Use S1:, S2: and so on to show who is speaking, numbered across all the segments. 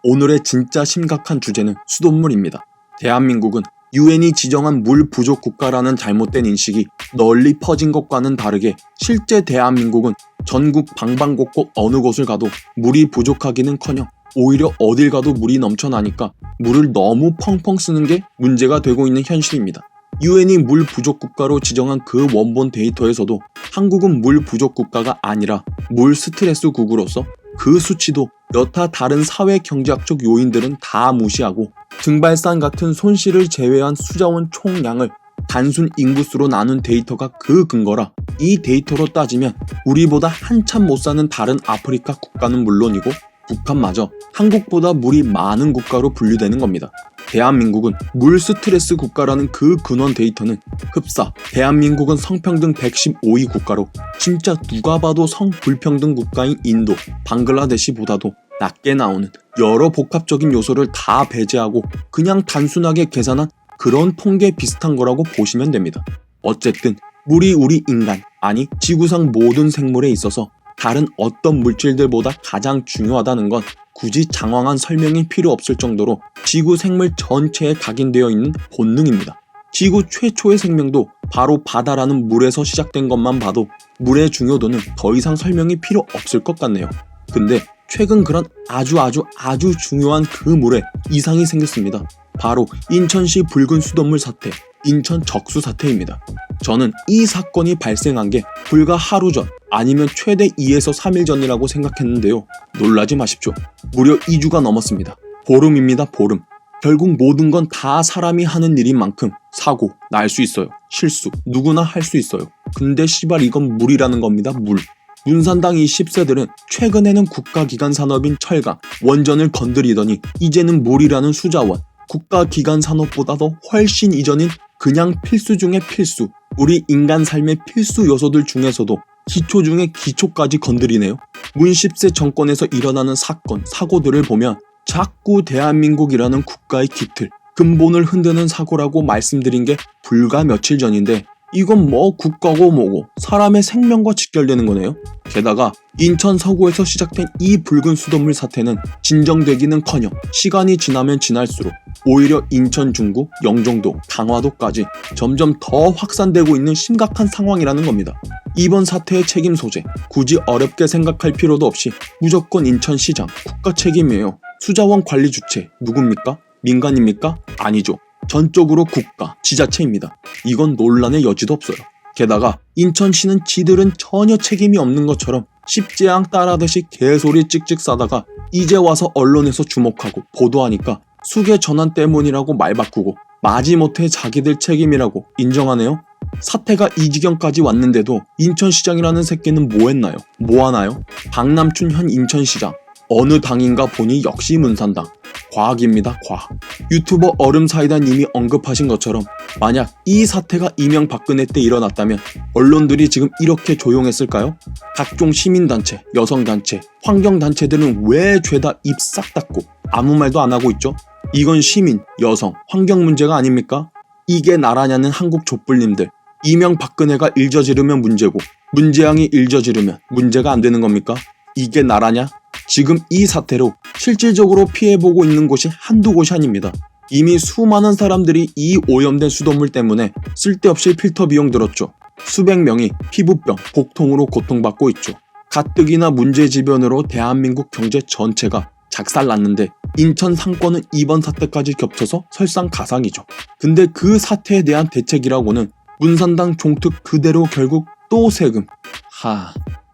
S1: 오늘의 진짜 심각한 주제는 수돗물입니다. 대한민국은 유엔이 지정한 물 부족 국가라는 잘못된 인식이 널리 퍼진 것과는 다르게 실제 대한민국은 전국 방방곡곡 어느 곳을 가도 물이 부족하기는커녕 오히려 어딜 가도 물이 넘쳐나니까 물을 너무 펑펑 쓰는 게 문제가 되고 있는 현실입니다. 유엔이 물 부족 국가로 지정한 그 원본 데이터에서도 한국은 물 부족 국가가 아니라 물 스트레스 국으로서 그 수치도 여타 다른 사회 경제학적 요인들은 다 무시하고 증발산 같은 손실을 제외한 수자원 총량을 단순 인구수로 나눈 데이터가 그 근거라 이 데이터로 따지면 우리보다 한참 못 사는 다른 아프리카 국가는 물론이고 북한마저 한국보다 물이 많은 국가로 분류되는 겁니다. 대한민국은 물 스트레스 국가라는 그 근원 데이터는 흡사 대한민국은 성평등 115위 국가로 진짜 누가 봐도 성불평등 국가인 인도, 방글라데시보다도 낮게 나오는 여러 복합적인 요소를 다 배제하고 그냥 단순하게 계산한 그런 통계 비슷한 거라고 보시면 됩니다. 어쨌든 물이 우리 인간, 아니 지구상 모든 생물에 있어서 다른 어떤 물질들보다 가장 중요하다는 건 굳이 장황한 설명이 필요 없을 정도로 지구 생물 전체에 각인되어 있는 본능입니다. 지구 최초의 생명도 바로 바다라는 물에서 시작된 것만 봐도 물의 중요도는 더 이상 설명이 필요 없을 것 같네요. 근데 최근 그런 아주 중요한 그 물에 이상이 생겼습니다. 바로 인천시 붉은 수돗물 사태, 인천 적수 사태입니다. 저는 이 사건이 발생한 게 불과 하루 전 아니면 최대 2에서 3일 전이라고 생각했는데요. 놀라지 마십시오. 무려 2주가 넘었습니다. 보름입니다, 보름. 결국 모든 건 다 사람이 하는 일인 만큼 사고, 날 수 있어요. 실수, 누구나 할 수 있어요. 근데 씨발 이건 물이라는 겁니다, 물. 문산당 이 10세들은 최근에는 국가기관 산업인 철강, 원전을 건드리더니 이제는 물이라는 수자원, 국가기관 산업보다도 훨씬 이전인 그냥 필수 중의 필수, 우리 인간 삶의 필수 요소들 중에서도 기초 중의 기초까지 건드리네요. 문 10세 정권에서 일어나는 사건, 사고들을 보면 자꾸 대한민국이라는 국가의 기틀, 근본을 흔드는 사고라고 말씀드린 게 불과 며칠 전인데 이건 뭐 국가고 뭐고 사람의 생명과 직결되는 거네요. 게다가 인천 서구에서 시작된 이 붉은 수돗물 사태는 진정되기는커녕 시간이 지나면 지날수록 오히려 인천 중구, 영종도, 강화도까지 점점 더 확산되고 있는 심각한 상황이라는 겁니다. 이번 사태의 책임 소재, 굳이 어렵게 생각할 필요도 없이 무조건 인천시장, 국가 책임이에요. 수자원 관리 주체 누굽니까? 민간입니까? 아니죠. 전적으로 국가, 지자체입니다. 이건 논란의 여지도 없어요. 게다가 인천시는 지들은 전혀 책임이 없는 것처럼 십재앙 따라하듯이 개소리 찍찍 싸다가 이제 와서 언론에서 주목하고 보도하니까 수계 전환 때문이라고 말 바꾸고 마지못해 자기들 책임이라고 인정하네요. 사태가 이 지경까지 왔는데도 인천시장이라는 새끼는 뭐 했나요? 뭐 하나요? 박남춘 현 인천시장. 어느 당인가 보니 역시 문산당. 과학입니다, 과학. 유튜버 얼음사이다님이 언급하신 것처럼 만약 이 사태가 이명박근혜 때 일어났다면 언론들이 지금 이렇게 조용했을까요? 각종 시민단체, 여성단체, 환경단체들은 왜 죄다 입 싹 닫고 아무 말도 안 하고 있죠? 이건 시민, 여성, 환경 문제가 아닙니까? 이게 나라냐는 한국 족불님들. 이명박근혜가 일저지르면 문제고 문재양이 일저지르면 문제가 안 되는 겁니까? 이게 나라냐? 지금 이 사태로 실질적으로 피해보고 있는 곳이 한두 곳이 아닙니다. 이미 수많은 사람들이 이 오염된 수돗물 때문에 쓸데없이 필터 비용 들었죠. 수백 명이 피부병, 복통으로 고통받고 있죠. 가뜩이나 문제지변으로 대한민국 경제 전체가 작살났는데 인천 상권은 이번 사태까지 겹쳐서 설상가상이죠. 근데 그 사태에 대한 대책이라고는 문산당 종특 그대로 결국 또 세금.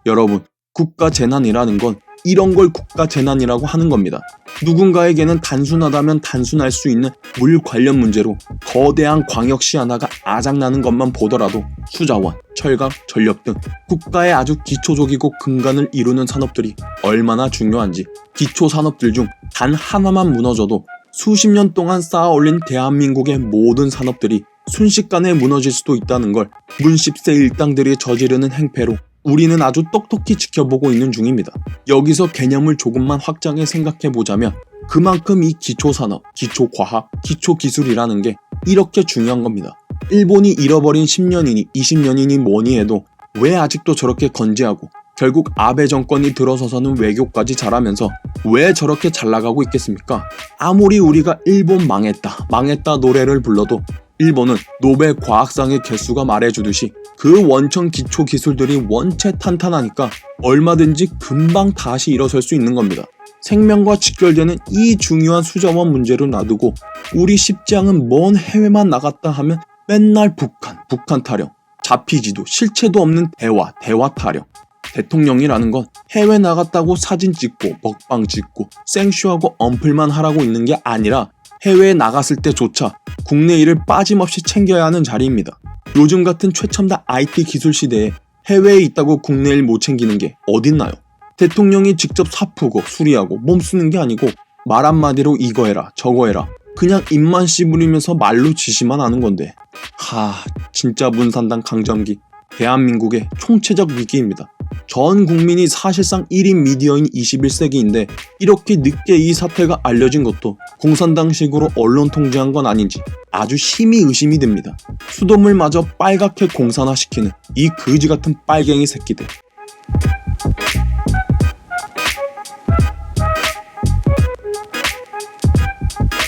S1: 여러분, 국가재난이라는 건 이런 걸 국가재난이라고 하는 겁니다. 누군가에게는 단순하다면 단순할 수 있는 물 관련 문제로 거대한 광역시 하나가 아작나는 것만 보더라도 수자원, 철강, 전력 등 국가의 아주 기초적이고 근간을 이루는 산업들이 얼마나 중요한지 기초 산업들 중 단 하나만 무너져도 수십 년 동안 쌓아 올린 대한민국의 모든 산업들이 순식간에 무너질 수도 있다는 걸 문 10세 일당들이 저지르는 행패로 우리는 아주 똑똑히 지켜보고 있는 중입니다. 여기서 개념을 조금만 확장해 생각해보자면 그만큼 이 기초산업, 기초과학, 기초기술이라는 게 이렇게 중요한 겁니다. 일본이 잃어버린 10년이니 20년이니 뭐니 해도 왜 아직도 저렇게 건재하고 결국 아베 정권이 들어서서는 외교까지 잘하면서 왜 저렇게 잘 나가고 있겠습니까? 아무리 우리가 일본 망했다 노래를 불러도 일본은 노벨 과학상의 개수가 말해주듯이 그 원천 기초 기술들이 원체 탄탄하니까 얼마든지 금방 다시 일어설 수 있는 겁니다. 생명과 직결되는 이 중요한 수자원 문제를 놔두고 우리 십장은 먼 해외만 나갔다 하면 맨날 북한 타령, 잡히지도 실체도 없는 대화 타령. 대통령이라는 건 해외 나갔다고 사진 찍고 먹방 찍고 생쇼하고 언플만 하라고 있는 게 아니라 해외에 나갔을 때조차 국내 일을 빠짐없이 챙겨야 하는 자리입니다. 요즘 같은 최첨단 IT 기술 시대에 해외에 있다고 국내 일 못 챙기는 게 어딨나요? 대통령이 직접 사푸고 수리하고 몸쓰는 게 아니고 말 한마디로 이거 해라 저거 해라 그냥 입만 씨부리면서 말로 지시만 하는 건데 진짜 문산당 강점기 대한민국의 총체적 위기입니다. 전 국민이 사실상 1인 미디어인 21세기인데 이렇게 늦게 이 사태가 알려진 것도 공산당식으로 언론 통제한 건 아닌지 아주 심히 의심이 됩니다. 수돗물마저 빨갛게 공산화시키는 이 거지 같은 빨갱이 새끼들.